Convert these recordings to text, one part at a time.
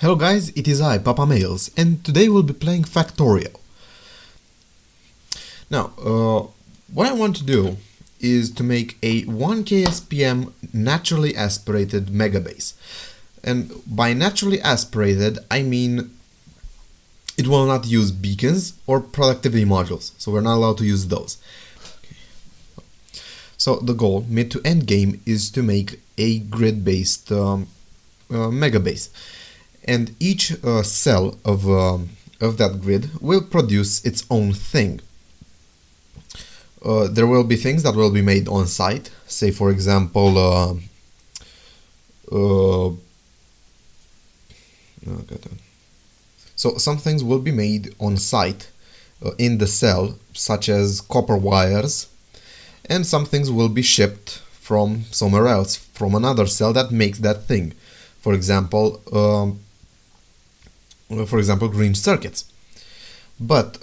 Hello guys, it is I, Papa Mails, and today we'll be playing Factorio. Now, what I want to do is to make a 1K SPM naturally aspirated megabase. And by naturally aspirated, I mean it will not use beacons or productivity modules, so we're not allowed to use those. So the goal, mid to end game, is to make a grid-based megabase. And each cell of that grid will produce its own thing. There will be things that will be made on site, say for example so some things will be made on site in the cell, such as copper wires, and some things will be shipped from somewhere else, from another cell that makes that thing. For example, green circuits. But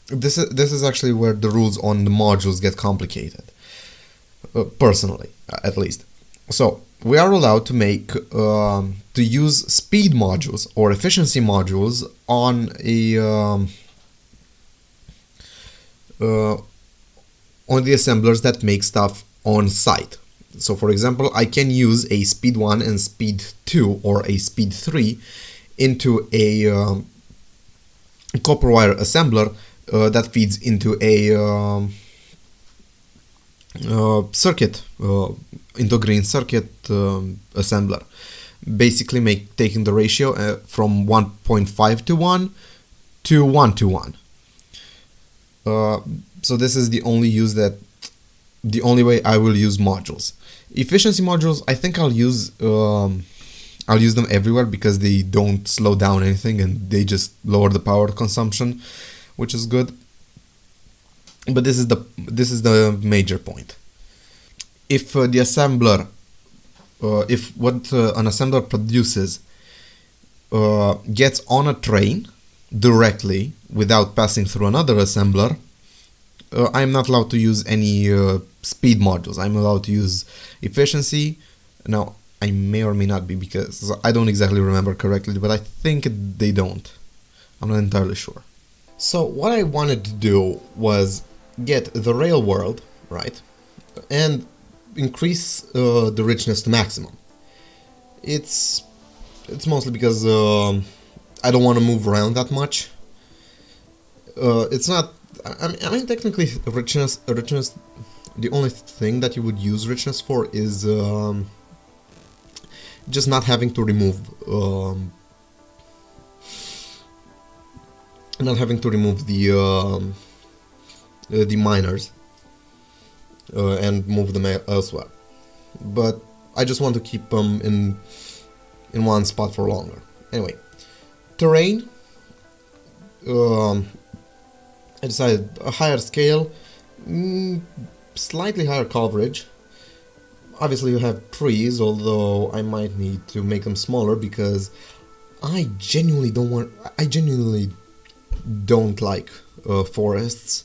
this is actually where the rules on the modules get complicated, personally, at least. So we are allowed to make to use speed modules or efficiency modules on the assemblers that make stuff on site. So for example, I can use a speed 1 and speed 2 or a speed 3 into a copper wire assembler that feeds into a circuit, into green circuit assembler. Basically taking the ratio from 1.5 to 1 to 1 to 1. So this is the only way I will use modules. Efficiency modules, I think I'll use them everywhere because they don't slow down anything and they just lower the power consumption, which is good. But this is the major point. If the assembler, if what an assembler produces gets on a train directly without passing through another assembler, I'm not allowed to use any speed modules. I'm allowed to use efficiency. Now, I may or may not be, because I don't exactly remember correctly, but I think they don't. I'm not entirely sure. So what I wanted to do was get the rail world, right, and increase the richness to maximum. It's mostly because I don't want to move around that much. It's not. I mean, technically, richness. The only thing that you would use richness for is just not having to remove the miners and move them elsewhere. But I just want to keep them in one spot for longer. Anyway, terrain. I decided a higher scale, slightly higher coverage. Obviously you have trees, although I might need to make them smaller because I genuinely don't like forests.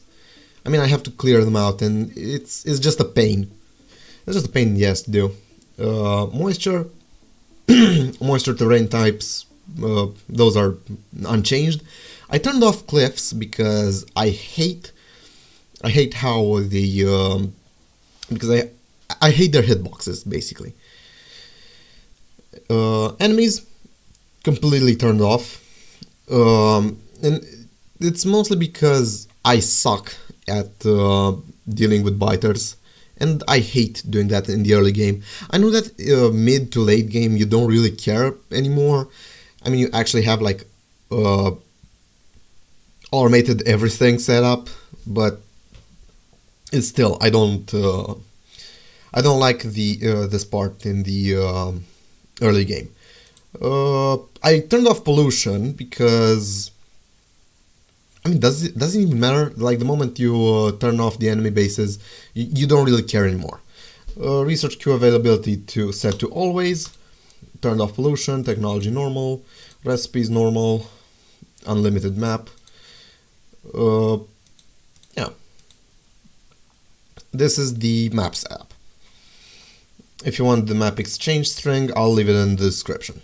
I mean, I have to clear them out and it's just a pain. It's just a pain in the ass to do. Moisture, moisture terrain types, those are unchanged. I turned off cliffs because I hate how the because I hate their hitboxes, basically. Enemies completely turned off, and it's mostly because I suck at dealing with biters, and I hate doing that in the early game. I know that mid to late game you don't really care anymore. I mean, you actually have like automated everything set up, but it's still I don't like this part in the early game. I turned off pollution because I mean, doesn't even matter. Like the moment you turn off the enemy bases, you don't really care anymore. Research queue availability to set to always. Turned off pollution, technology normal, recipes normal, unlimited map. Yeah. This is the Maps app. If you want the map exchange string, I'll leave it in the description.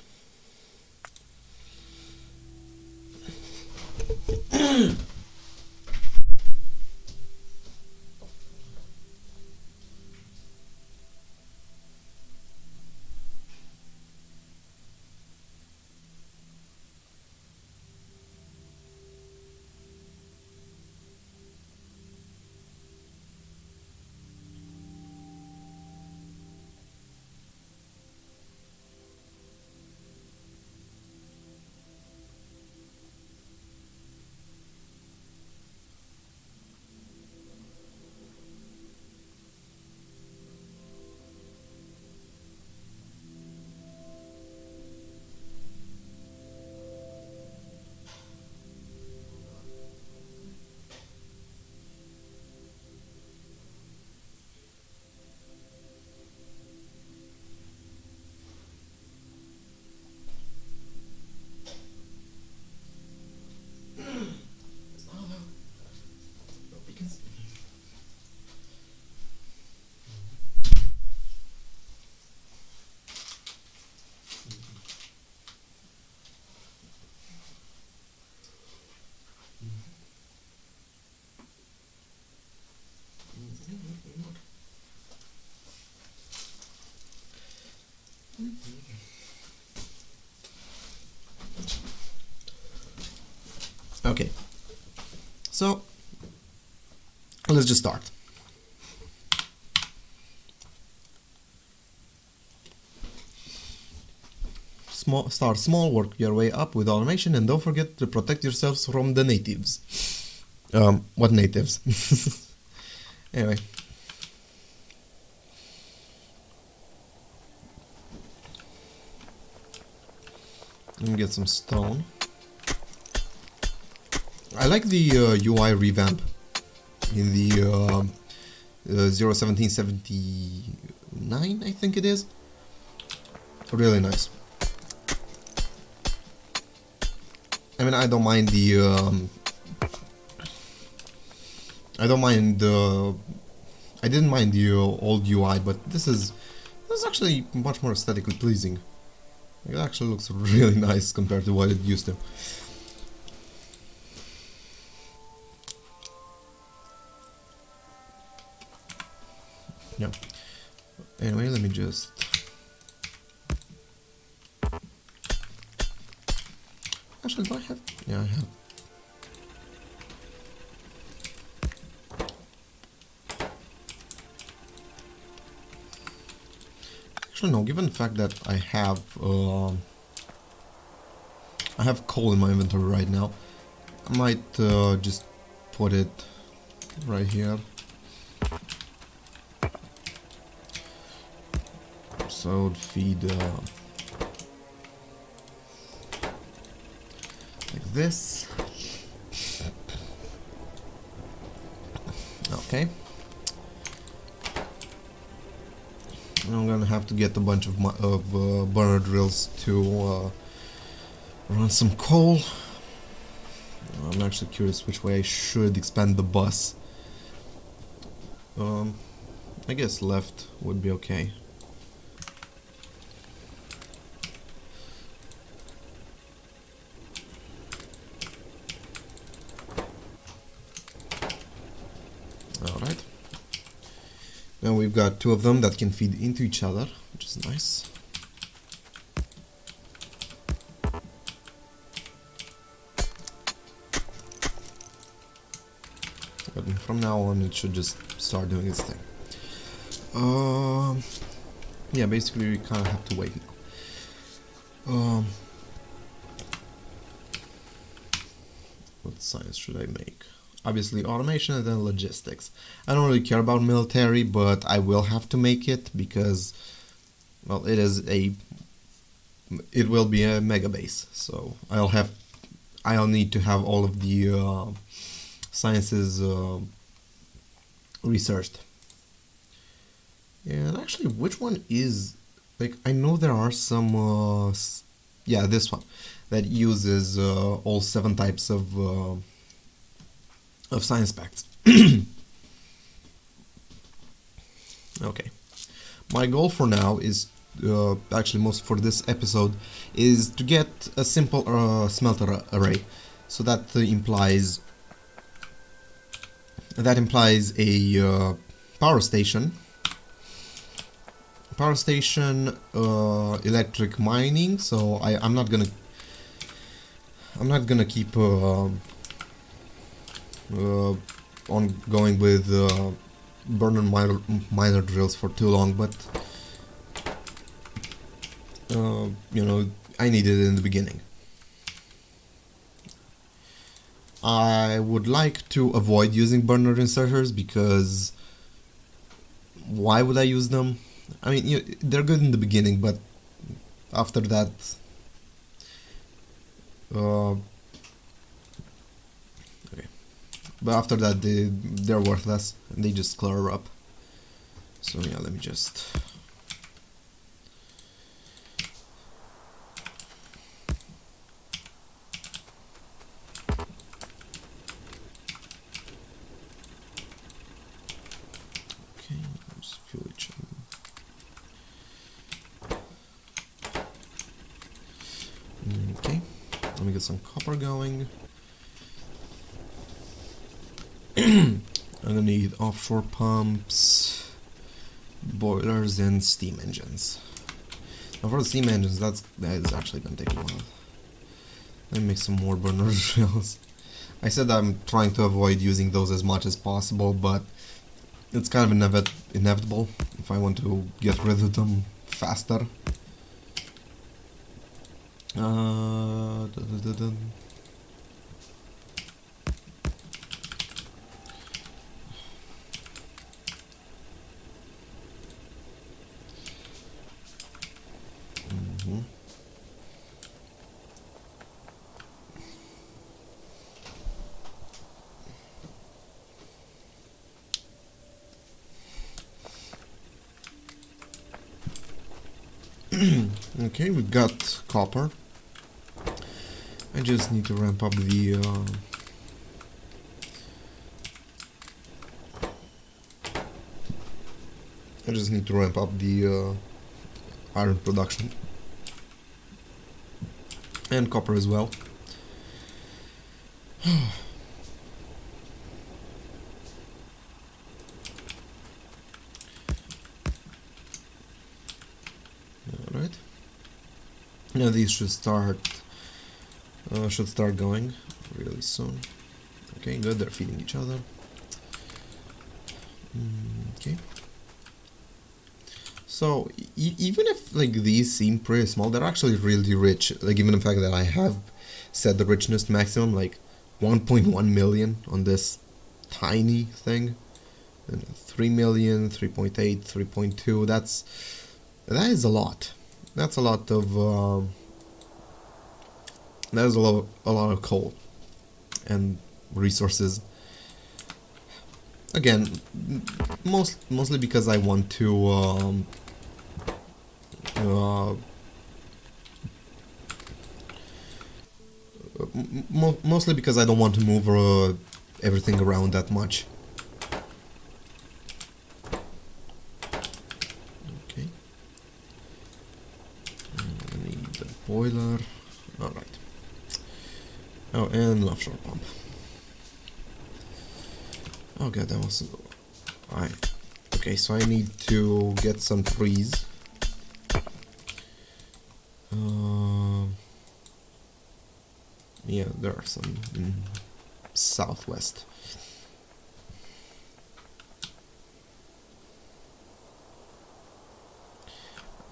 Okay, so let's just start. Start small, work your way up with automation, and don't forget to protect yourselves from the natives. What natives? Anyway. Let me get some stone. I like the UI revamp in the 01779, I think it is. Really nice. I mean, I don't mind the I didn't mind the old UI, but this is actually much more aesthetically pleasing. It actually looks really nice compared to what it used to. Yeah. Anyway, let me just... Actually, do I have... Yeah, I have. Actually, no, given the fact that I have coal in my inventory right now, I might just put it right here. So I would feed like this. Okay. I'm gonna have to get a bunch of burner drills to run some coal. I'm actually curious which way I should expand the bus. I guess left would be okay. Alright. Now we've got two of them that can feed into each other, which is nice. But from now on it should just start doing its thing. Yeah, basically we kind of have to wait now. What science should I make? Obviously automation and then logistics. I don't really care about military, but I will have to make it because, well, it will be a mega base, so I'll need to have all of the sciences researched. And actually, which one is, like, I know there are some yeah, this one that uses all 7 types of science packs. Okay, my goal for now is actually most for this episode is to get a simple smelter array. So that implies a power station, electric mining. So I'm not gonna keep on going with burner miner drills for too long, but you know, I needed it in the beginning. I would like to avoid using burner inserters because why would I use them? I mean, they're good in the beginning, but after that, okay. But after that, they're worthless and they just clutter up. So yeah, let me just. Okay, let's fuel each other. Okay, let me get some copper going. I'm gonna need offshore pumps, boilers, and steam engines. Now for the steam engines, that is actually gonna take a while. Let me make some more burner rails. I said I'm trying to avoid using those as much as possible, but it's kind of inevitable if I want to get rid of them faster. Dun, dun, dun, dun. Okay, we got copper. I just need to ramp up the iron production and copper as well. Alright. Now these should start going really soon. Okay, good, they're feeding each other. Okay. So even if like these seem pretty small, they're actually really rich. Like given the fact that I have set the richness to maximum, like 1.1 million on this tiny thing, and 3 million, 3.8, 3.2. That is a lot. That's a lot of that is a lot of coal and resources. Again, mostly because I want to mostly because I don't want to move everything around that much. Okay. I need the boiler. Alright. Oh, and an offshore pump. Oh god, that was... Alright. Okay, so I need to get some trees. Yeah, there are some in southwest.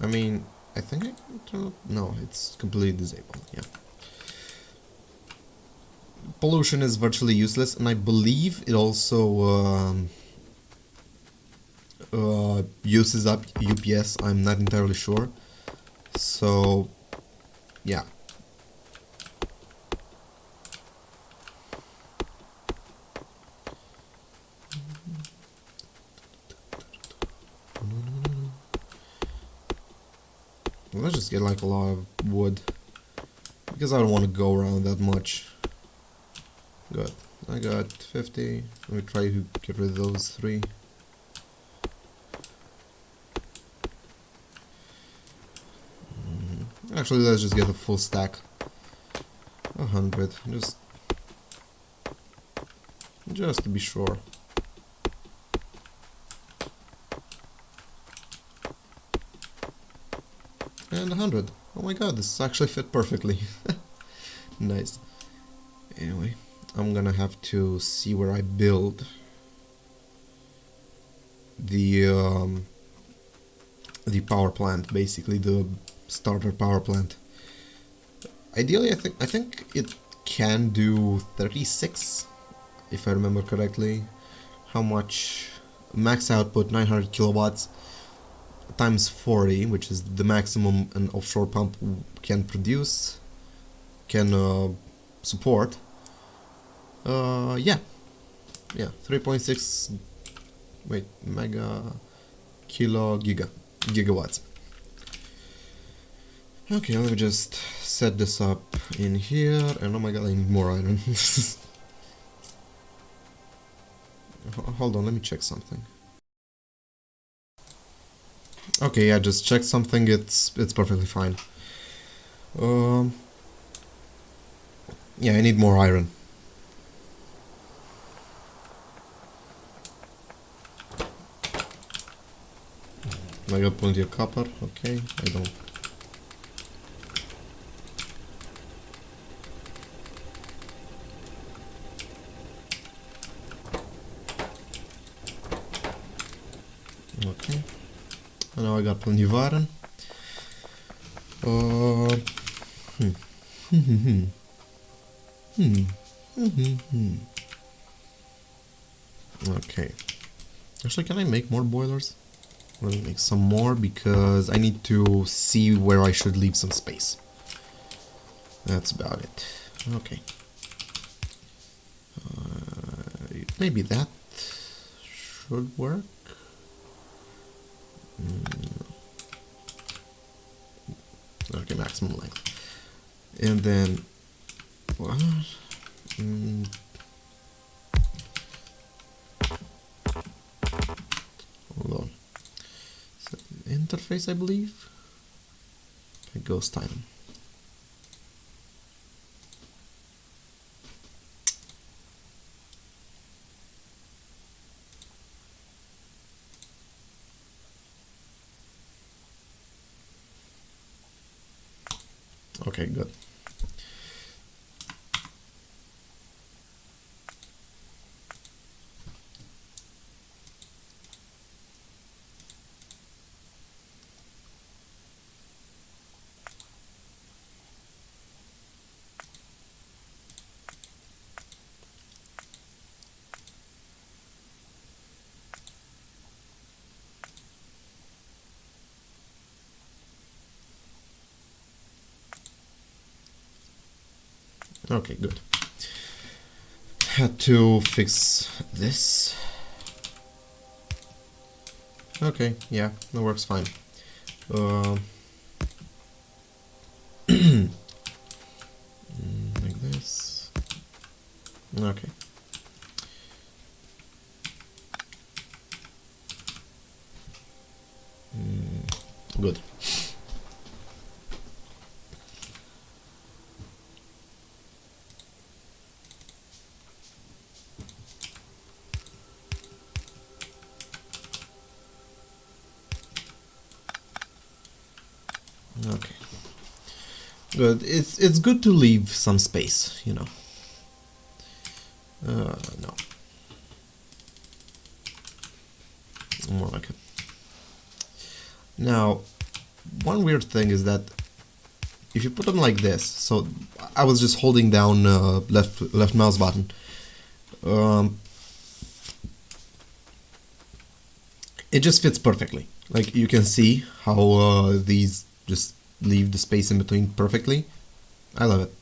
I mean, I think I can turn... No, it's completely disabled, yeah. Pollution is virtually useless, and I believe it also uses up UPS. I'm not entirely sure. So, yeah. Let's just get like a lot of wood, because I don't want to go around that much. Good. I got 50. Let me try to get rid of those 3. Actually, let's just get a full stack. 100. Just to be sure. And 100. Oh my god, this actually fit perfectly. Nice. Anyway, I'm gonna have to see where I build the power plant, basically the starter power plant. Ideally, I think it can do 36, if I remember correctly. How much? Max output 900 kilowatts times 40, which is the maximum an offshore pump can produce, can support. Yeah, 3.6. Wait, gigawatts. Okay, let me just set this up in here, and oh my god, I need more iron. Hold on, let me check something. Okay, yeah, just check something, it's perfectly fine. Yeah, I need more iron. I got plenty of copper, okay, I don't... now I got plenty of iron. Okay. Actually, can I make more boilers? Let me make some more because I need to see where I should leave some space. That's about it. Okay. Maybe that should work. Okay, maximum length. And then what? Hold on. So, interface, I believe. Okay, ghost item. Okay, good. Okay, good. Had to fix this. Okay, yeah, that works fine. Like this. Okay. Good. Okay. Good. It's good to leave some space, you know. No. More like it. Now, one weird thing is that if you put them like this, so I was just holding down left mouse button. It just fits perfectly. Like you can see how these just leave the space in between perfectly. I love it.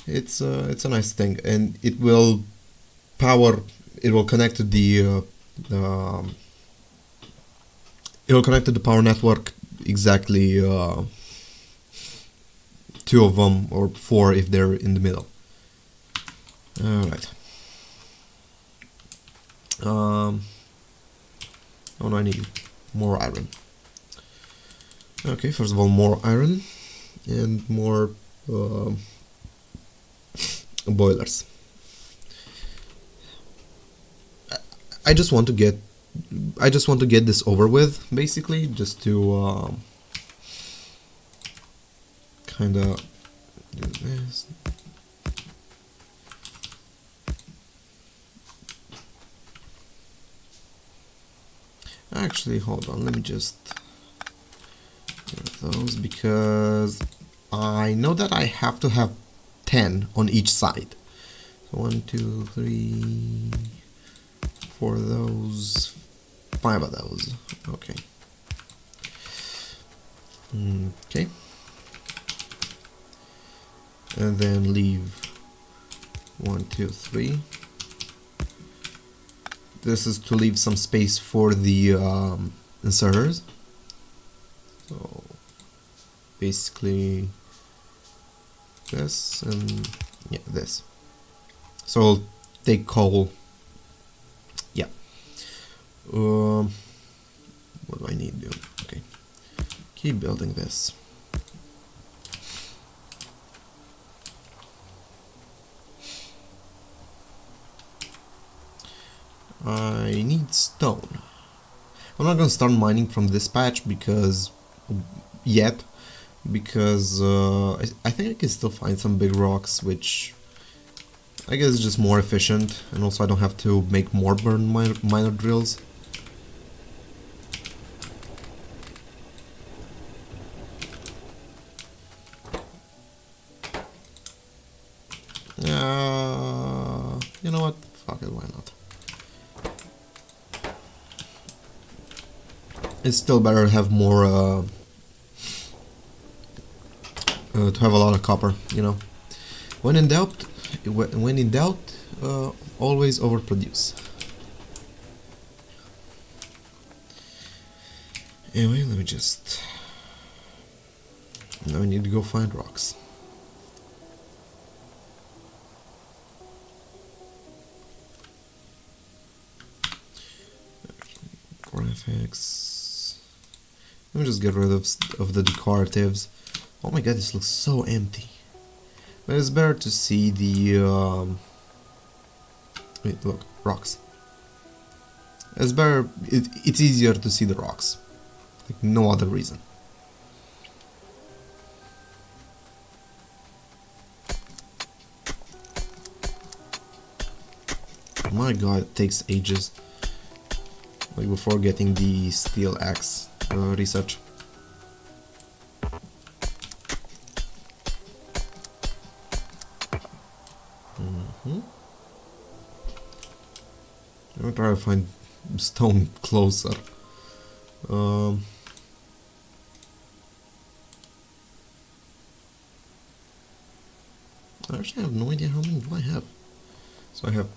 It's a nice thing, and it will power. It will connect to the. It will connect to the power network exactly. Two of them or four if they're in the middle. All right. Oh no, I need more iron. Okay, first of all, more iron and more boilers. I just want to get this over with, basically, just to kind of do this. Actually, hold on, let me just do those because I know that I have to have 10 on each side. So 1, 2, 3, 4 of those, 5 of those. Okay. Okay. And then leave 1, 2, 3. This is to leave some space for the inserters. So basically this and yeah, this. So I'll take coal. Yeah. What do I need to do? Okay. Keep building this. I need stone. I'm not gonna start mining from this patch because because I think I can still find some big rocks, which I guess is just more efficient, and also I don't have to make more miner drills. You know what? Fuck it, why not? It's still better to have more, to have a lot of copper, you know. When in doubt, always overproduce. Anyway, let me just... Now I need to go find rocks. Graphics. Let me just get rid of the decoratives. Oh my god, this looks so empty. But it's better to see the... Wait, look, rocks. It's better... It's easier to see the rocks. Like, no other reason. My god, it takes ages. Like before getting the steel axe research. I'm gonna try to find stone closer. I actually have no idea how many do I have. So I have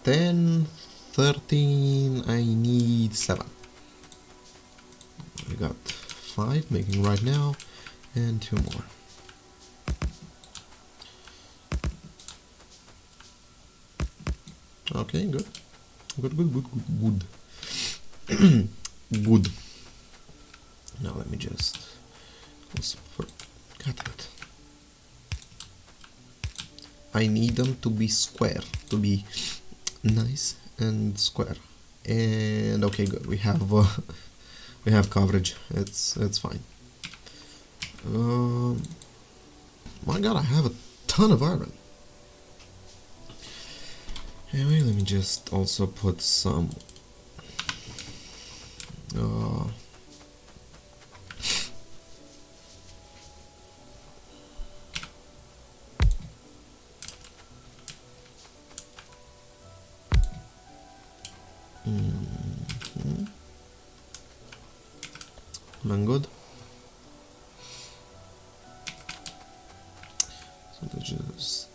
10, 13, I need 7. I got 5 making right now, and 2 more. Okay, good. Good. Good. Now let me just also cut it. I need them to be square, to be nice and square. And okay, good. We have coverage. It's fine. My god, I have a ton of iron. Anyway, let me just also put some I'm good. So they just...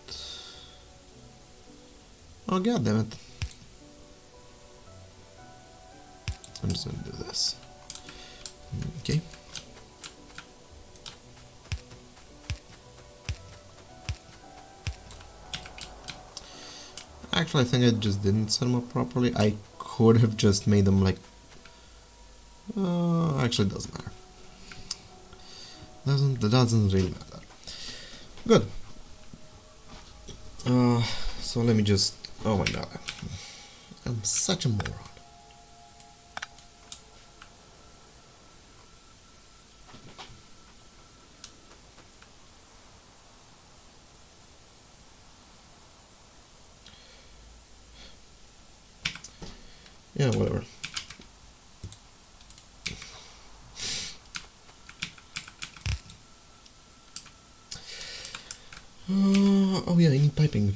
Oh god damn it. I'm just gonna do this. Okay. Actually, I think I just didn't set them up properly. I could have just made them like... actually, it doesn't matter. Doesn't really matter. Good. So let me just... Oh my god. I'm such a moron. Yeah, whatever. Oh yeah, I need piping.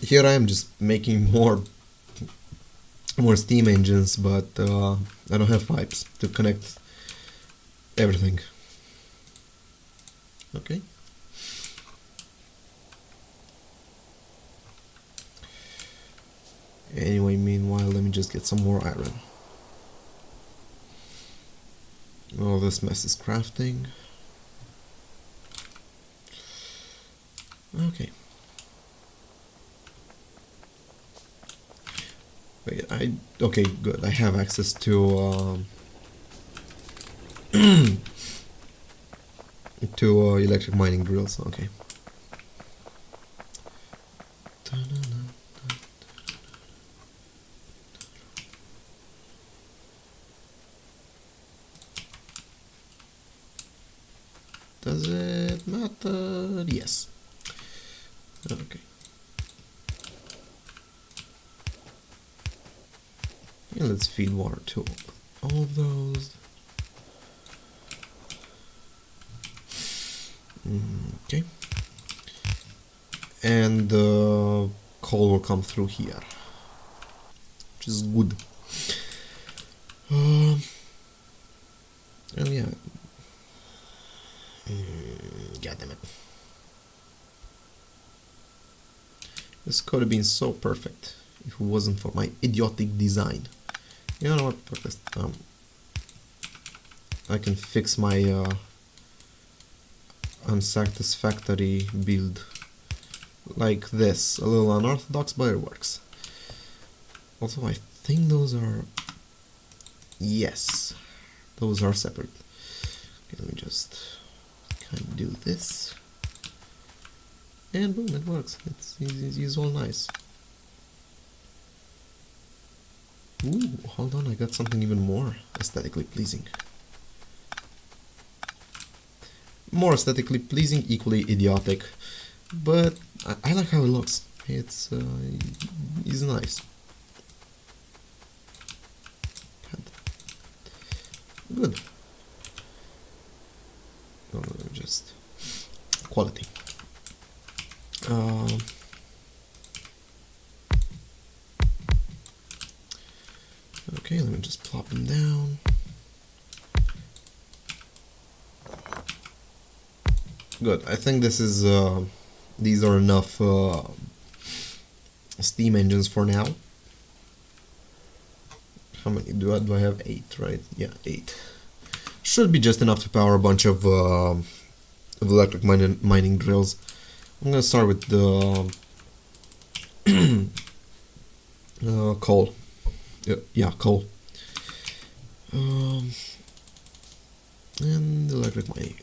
Here I am just making more steam engines, but I don't have pipes to connect everything. Okay. Anyway, meanwhile, let me just get some more iron. All this mess is crafting. Okay. Wait, okay, good. I have access to to electric mining drills. Okay. Does it matter? Yes. Okay. And let's feed water to all of those. Okay. And the coal will come through here, which is good. Oh yeah. God damn it. This could have been so perfect if it wasn't for my idiotic design. You know what? Fuck this. I can fix my unsatisfactory build like this. A little unorthodox, but it works. Also, I think those are... Yes, those are separate. Okay, let me just kind of do this. And boom, it works. It's all nice. Ooh, hold on, I got something even more aesthetically pleasing. More aesthetically pleasing, equally idiotic, but I like how it looks. It's nice. Good. No, just quality. Okay, let me just plop them down. Good. I think this is these are enough steam engines for now. How many do I have? 8, right? Yeah, 8. Should be just enough to power a bunch of electric mining drills. I'm gonna start with the coal. Yeah, coal. And electric mining.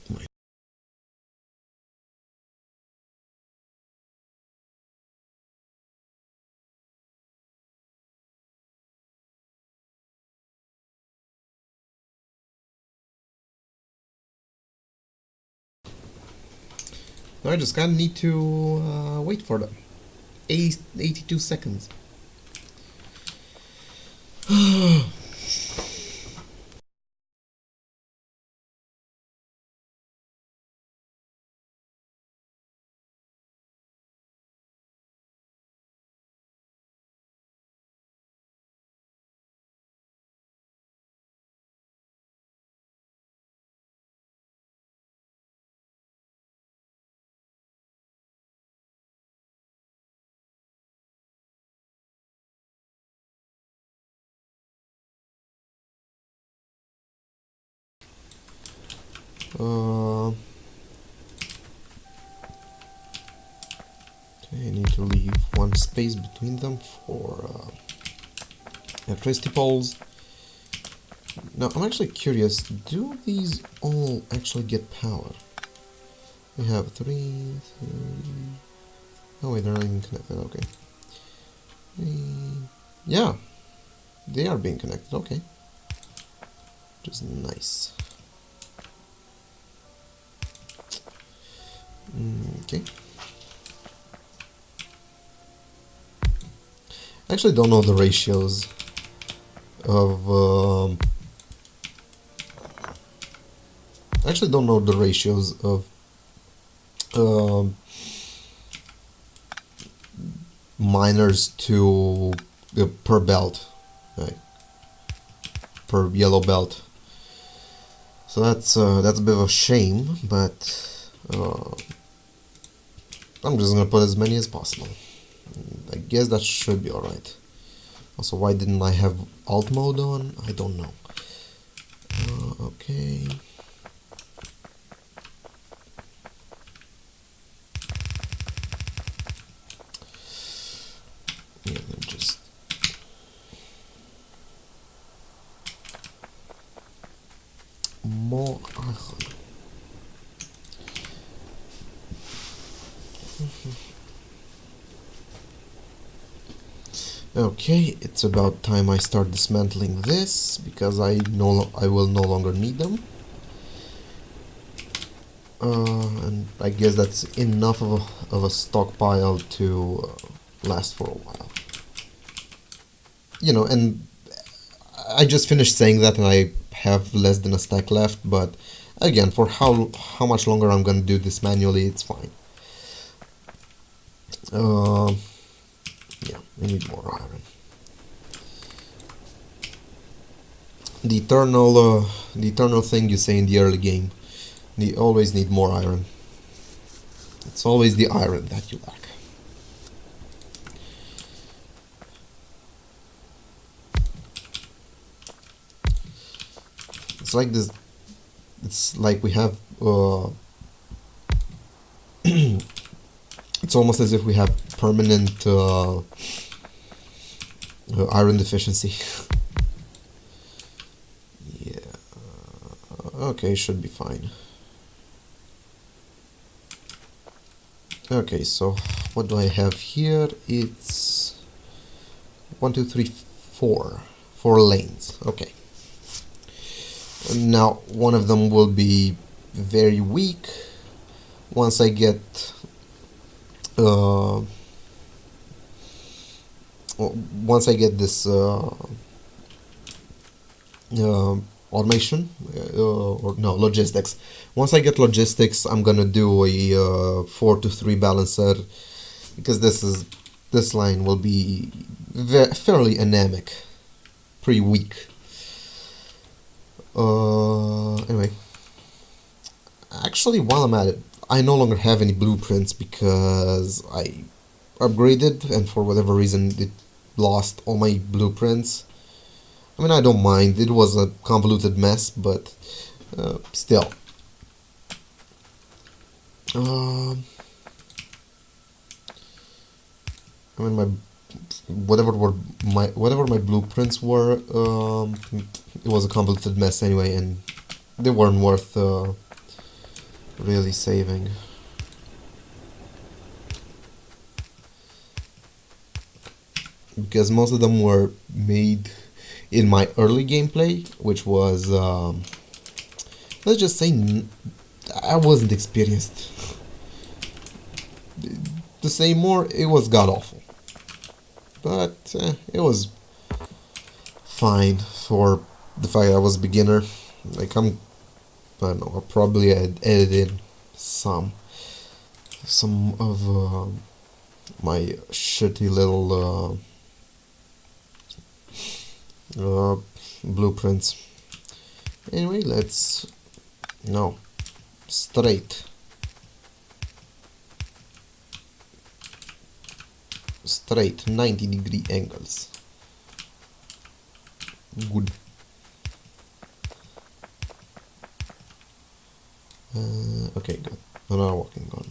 I just kinda need to wait for them. 82 seconds. Okay, I need to leave one space between them for electricity poles. Now, I'm actually curious, do these all actually get power? We have 3... Oh wait, they're not even connected, okay. Yeah, they are being connected, okay. Which is nice. Okay. I actually don't know the ratios of I actually don't know the ratios of miners to per belt, right? Per yellow belt. So that's a bit of a shame, but I'm just gonna put as many as possible. I guess that should be alright. Also, why didn't I have alt mode on? I don't know. Okay. Yeah, let me just... More... Okay, it's about time I start dismantling this, because I will no longer need them. And I guess that's enough of a stockpile to last for a while. You know, and I just finished saying that and I have less than a stack left, but again, for how much longer I'm gonna do this manually, it's fine. Yeah, we need more iron. The eternal thing you say in the early game. You always need more iron. It's always the iron that you lack. It's like this. It's like we have. It's almost as if we have permanent iron deficiency. Yeah. Okay, should be fine. Okay, so what do I have here? It's 1, 2, 3, 4. 4 lanes. Okay. Now one of them will be very weak. Once I get this automation or no, logistics. Once I get logistics, I'm gonna do a 4 to 3 balancer, because this line will be fairly anemic, pretty weak. Anyway, actually, while I'm at it, I no longer have any blueprints because I upgraded, and for whatever reason it lost all my blueprints. I mean, I don't mind, it was a convoluted mess, but still. I mean, whatever my blueprints were, it was a convoluted mess anyway, and they weren't worth really saving. Because most of them were made in my early gameplay, which was, let's just say, I wasn't experienced. To say more, it was god-awful. But it was fine for the fact I was a beginner. Like, I don't know, I'll probably edited some of my shitty little blueprints. Anyway, let's straight 90-degree angles. Good. Okay, good. Another walking on.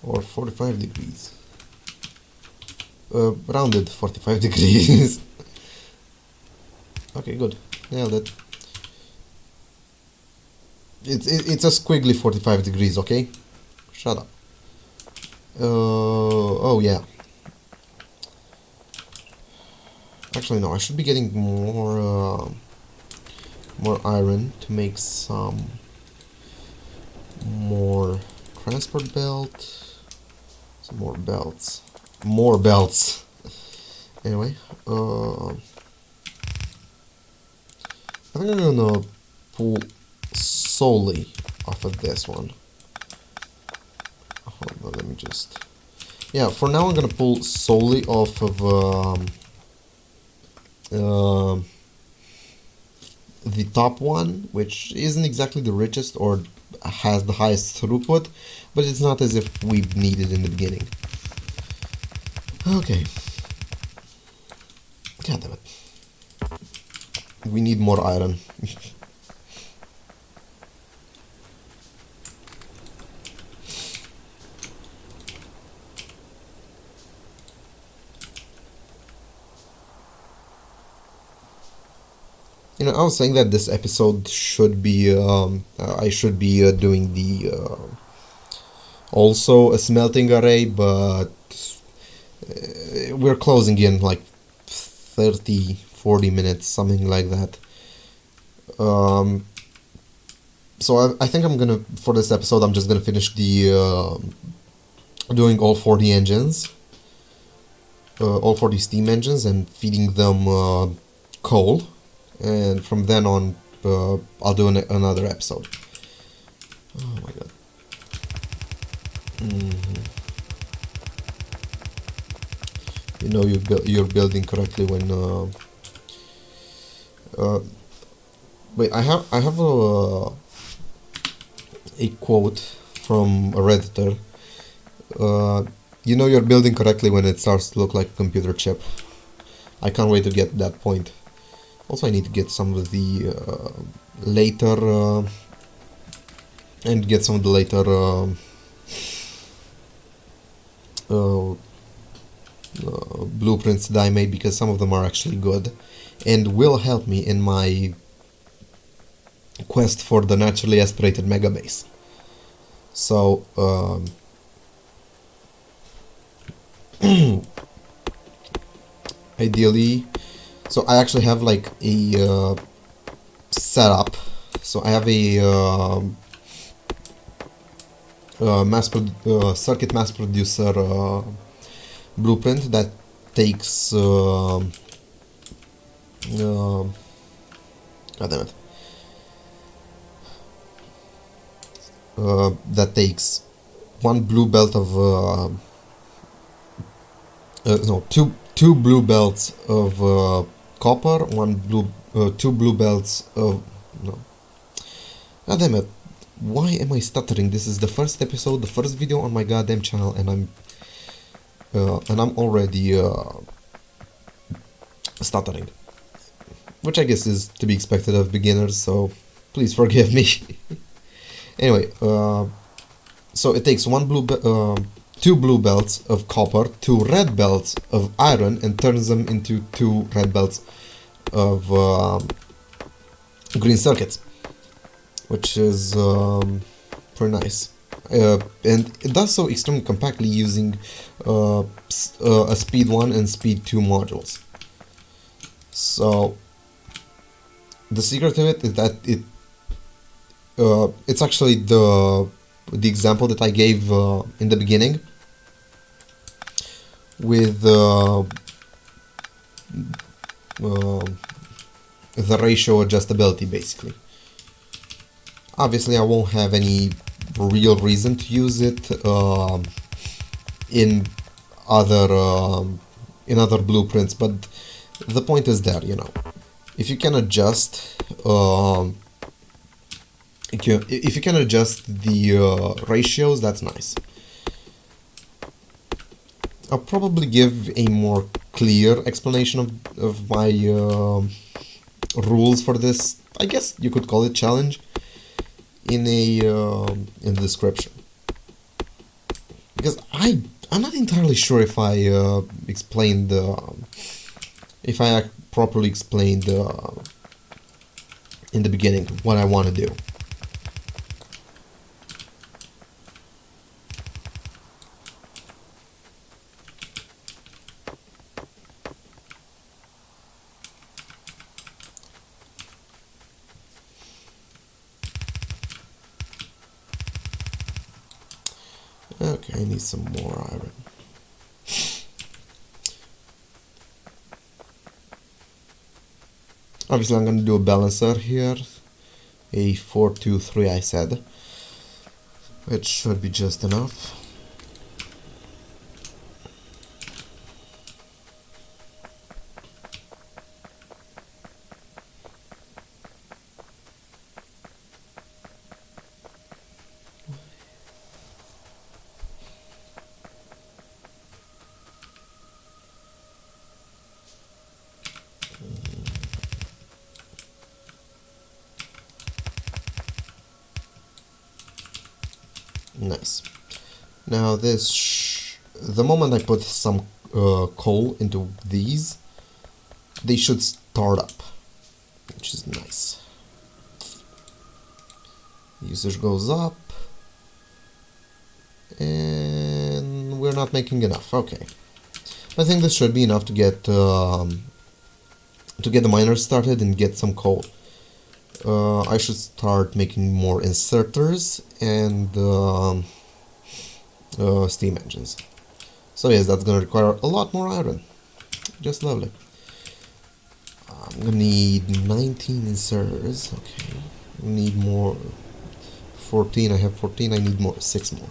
Or 45 degrees. Rounded 45 degrees. Okay, good. Nailed it. It's a squiggly 45 degrees, okay? Shut up. Oh yeah. Actually, no, I should be getting more iron to make some more transport belt, some more belts. More belts. Anyway, I think I'm gonna pull solely off of this one. Hold on, let me just... Yeah, for now I'm gonna pull solely off of the top one, which isn't exactly the richest or has the highest throughput, but it's not as if we need it in the beginning. Okay. God damn it. We need more iron. You know, I was saying that this episode should be, I should be doing the, also a smelting array, but we're closing in like 30-40 minutes, something like that. So I think I'm gonna, for this episode, I'm just gonna finish the, doing all 40 engines. all 40 steam engines and feeding them coal, and from then on I'll do another episode. Oh my god. You know you're building correctly when wait, I have a quote from a Redditor. You know you're building correctly when it starts to look like a computer chip. I can't wait to get to that point. Also, I need to get some of the later and get some of the later blueprints that I made, because some of them are actually good and will help me in my quest for the naturally aspirated megabase. So ideally, so I actually have like a setup. So I have a circuit mass producer blueprint that takes god damn it, that takes one blue belt of no, two blue belts of copper, two blue belts of no. God damn it! Why am I stuttering? This is the first episode, the first video on my goddamn channel, and I'm already stuttering, which I guess is to be expected of beginners. So please forgive me. Anyway, so it takes two blue belts of copper, two red belts of iron, and turns them into two red belts of green circuits, which is pretty nice. And it does so extremely compactly using a speed 1 and speed 2 modules. So the secret to it is that it's actually the example that I gave in the beginning with the ratio adjustability, basically. Obviously, I won't have any real reason to use it in other blueprints, but the point is there, you know. If you can adjust if you can adjust the ratios, that's nice. I'll probably give a more clear explanation of my rules for this, I guess you could call it challenge, in the description, because I'm not entirely sure if I explained if I properly explained in the beginning what I want to do. Okay, I need some more iron. Obviously, I'm going to do a balancer here. A 4-2-3, I said. It should be just enough. Nice. Now the moment I put some coal into these, they should start up, which is nice. Usage goes up, and we're not making enough. Okay, I think this should be enough to get the miners started and get some coal. I should start making more inserters and steam engines. So yes, that's gonna require a lot more iron. Just lovely. I'm gonna need 19 inserters. Okay. Need more. 14. I have 14. I need more. 6 more.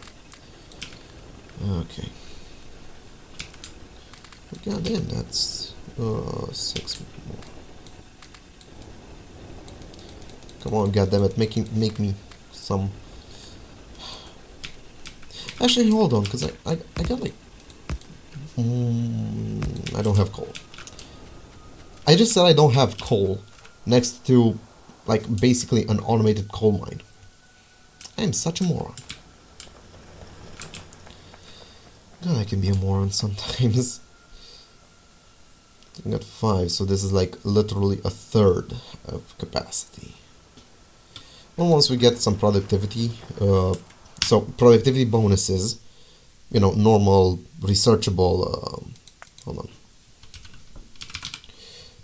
Okay. God damn, that's 6 more. Come on, goddammit, make me some. Actually, hold on, cause I got like. I don't have coal. I just said I don't have coal next to, like, basically an automated coal mine. I am such a moron. God, I can be a moron sometimes. I got 5, so this is like literally a third of capacity. Well, once we get some productivity, so productivity bonuses, you know, normal researchable, hold on.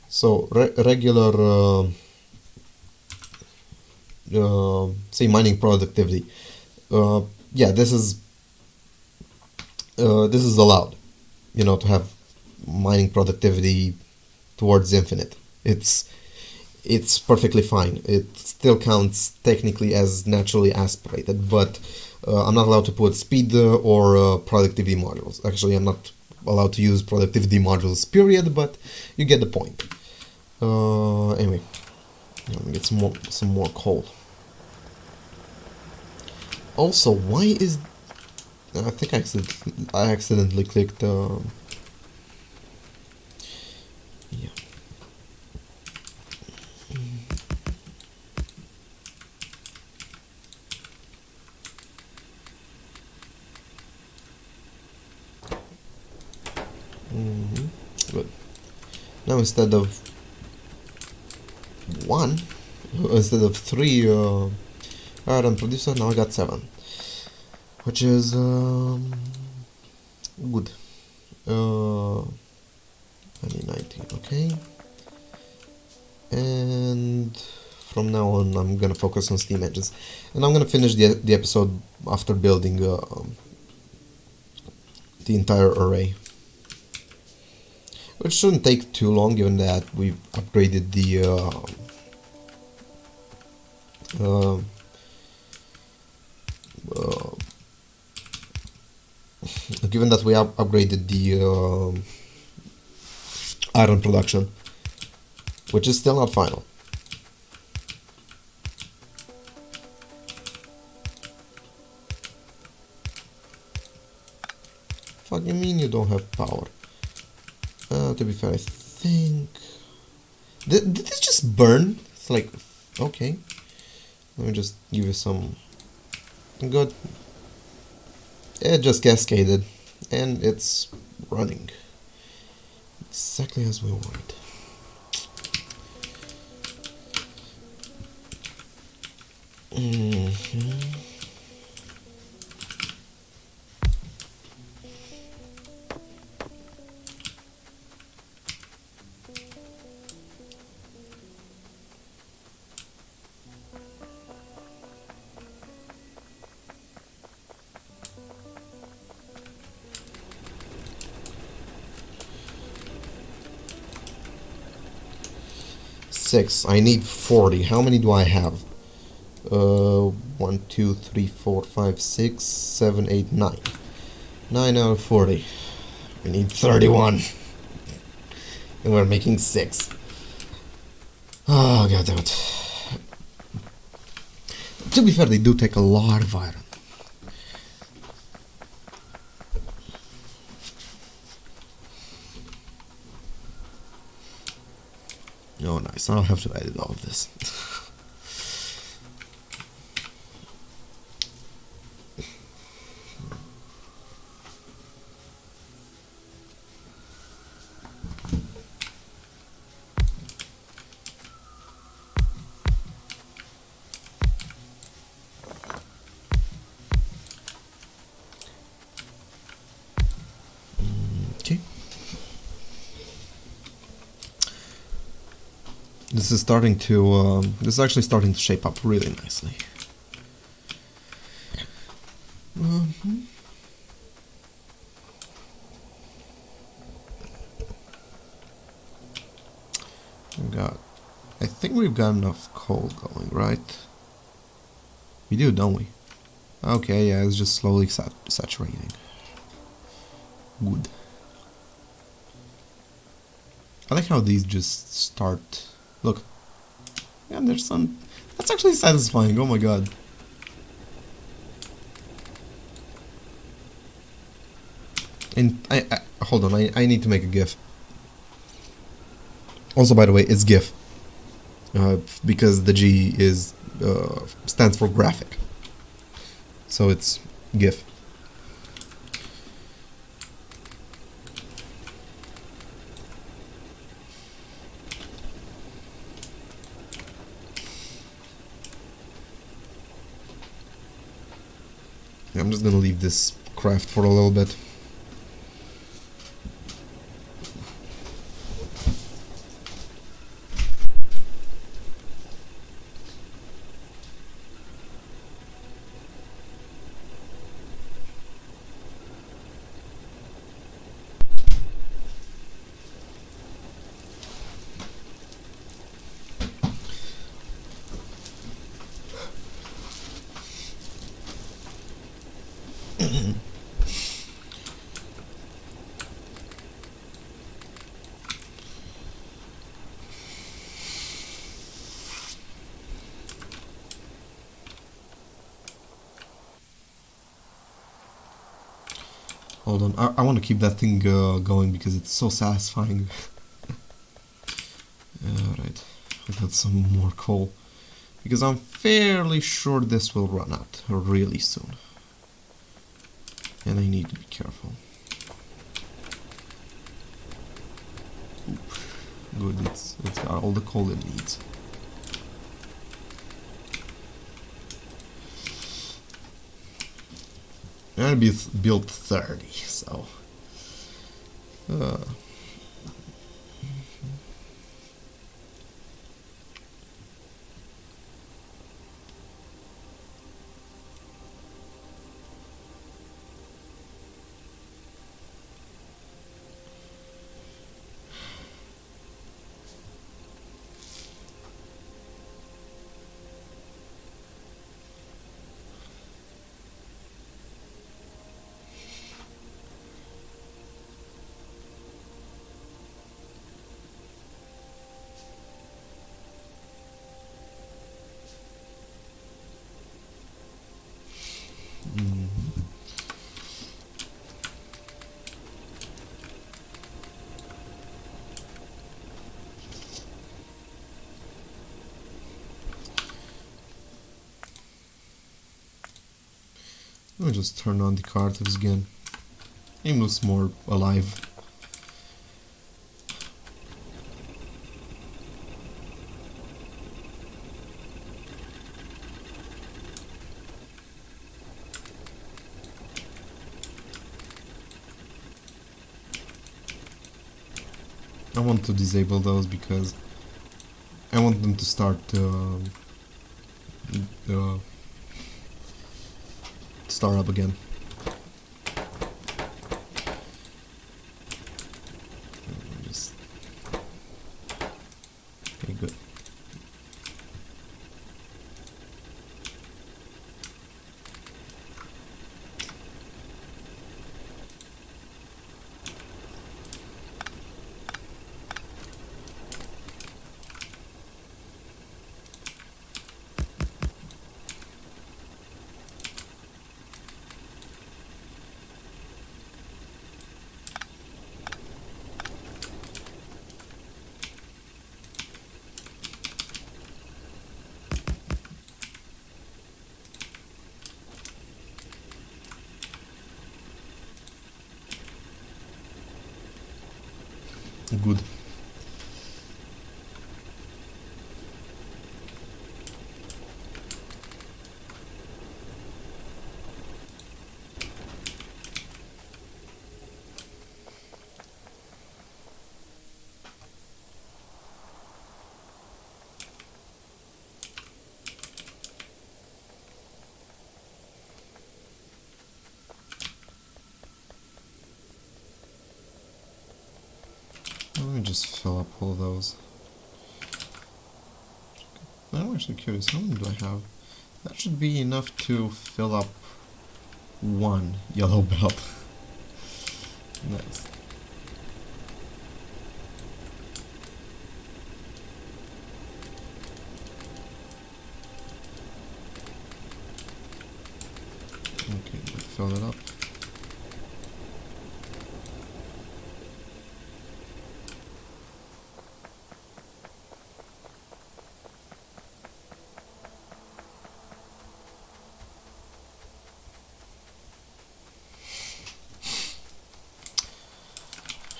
So regular, say mining productivity, yeah, this is allowed, you know, to have mining productivity towards infinite. It's perfectly fine. It still counts technically as naturally aspirated, but I'm not allowed to put speed or productivity modules. Actually, I'm not allowed to use productivity modules, period, but you get the point. Anyway, let me get some more coal. Also, why is... I think I accidentally clicked... yeah. Good. Now instead of 1, instead of 3 iron producer, now I got 7, which is good. I mean 19, okay. And from now on, I'm gonna focus on steam engines, and I'm gonna finish the episode after building the entire array, which shouldn't take too long, given that we've upgraded the given that we upgraded the iron production, which is still not final. Fuck you mean you don't have power? To be fair, I think... Did this just burn? It's like... Okay. Let me just give you some... Good. It just cascaded. And it's running. Exactly as we wanted. Six. I need 40. How many do I have? 1, 2, 3, 4, 5, 6, 7, 8, 9. 9 out of 40. We need 31. And we're making 6. Oh, god damn it. To be fair, they do take a lot of iron. Oh, nice. I don't have to edit all of this. Okay. This is starting to, this is actually starting to shape up really nicely. got. I think we've got enough coal going, right? We do, don't we? Okay, yeah, it's just slowly saturating. Good. I like how these just start. Look. Yeah, there's some. That's actually satisfying. Oh my god. And I hold on. I need to make a GIF. Also, by the way, it's GIF because the G is stands for graphic. So it's GIF. I'm just gonna leave this craft for a little bit. Hold on, I want to keep that thing going because it's so satisfying. Alright, I got some more coal. Because I'm fairly sure this will run out really soon. And I need to be careful. Oop. Good, it's got all the coal it needs. And I built 30, so... Let me just turn on the cartridge again. It looks more alive. I want to disable those because I want them to start start up again. Just okay, good. Good. Let me just fill up all those. I'm actually curious, how many do I have? That should be enough to fill up one yellow belt. Nice. Okay, fill it up.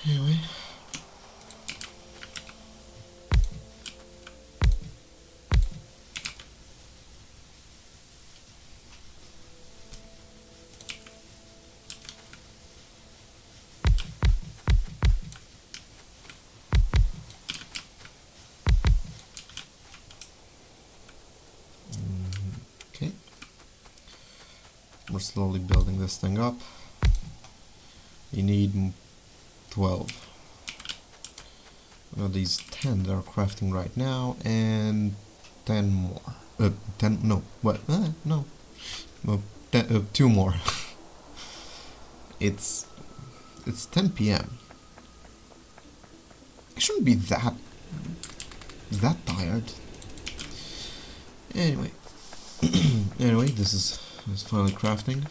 Anyway. Okay. We're slowly building this thing up. You need 12. These 10 that are crafting right now, and 10 more. 10, no, what? No. No, 2 more. It's 10 p.m. I shouldn't be that tired. Anyway. Anyway, this is finally crafting.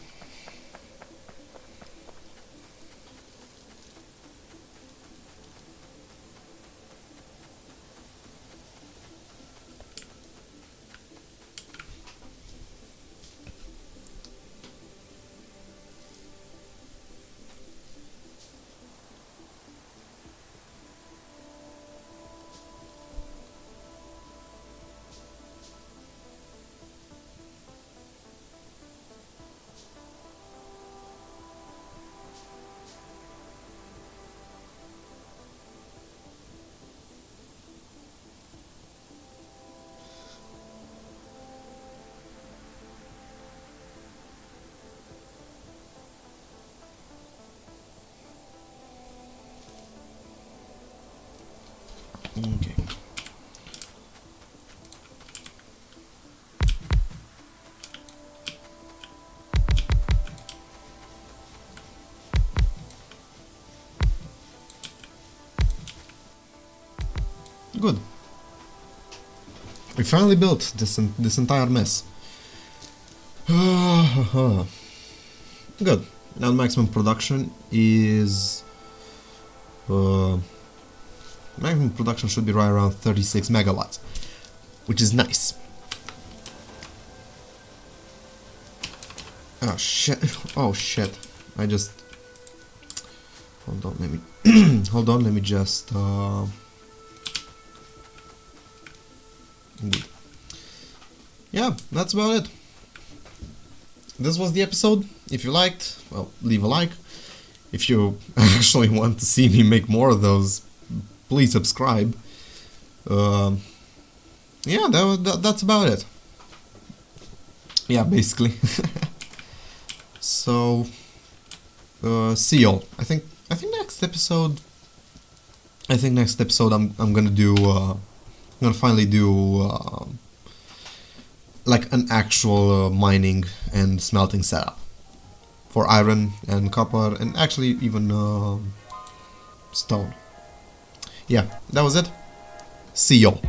Okay. Good. We finally built this entire mess. Good. Now maximum production is maximum production should be right around 36 megawatts, which is nice. Oh shit! Oh shit! I just hold on. Let me hold on. Let me just. Good. Yeah, that's about it. This was the episode. If you liked, well, leave a like. If you actually want to see me make more of those, please subscribe. Yeah, that's about it. Yeah, basically. So, see y'all. I think next episode. I think next episode I'm gonna do. I'm gonna finally do like an actual mining and smelting setup for iron and copper and actually even stone. Yeah, that was it. See y'all.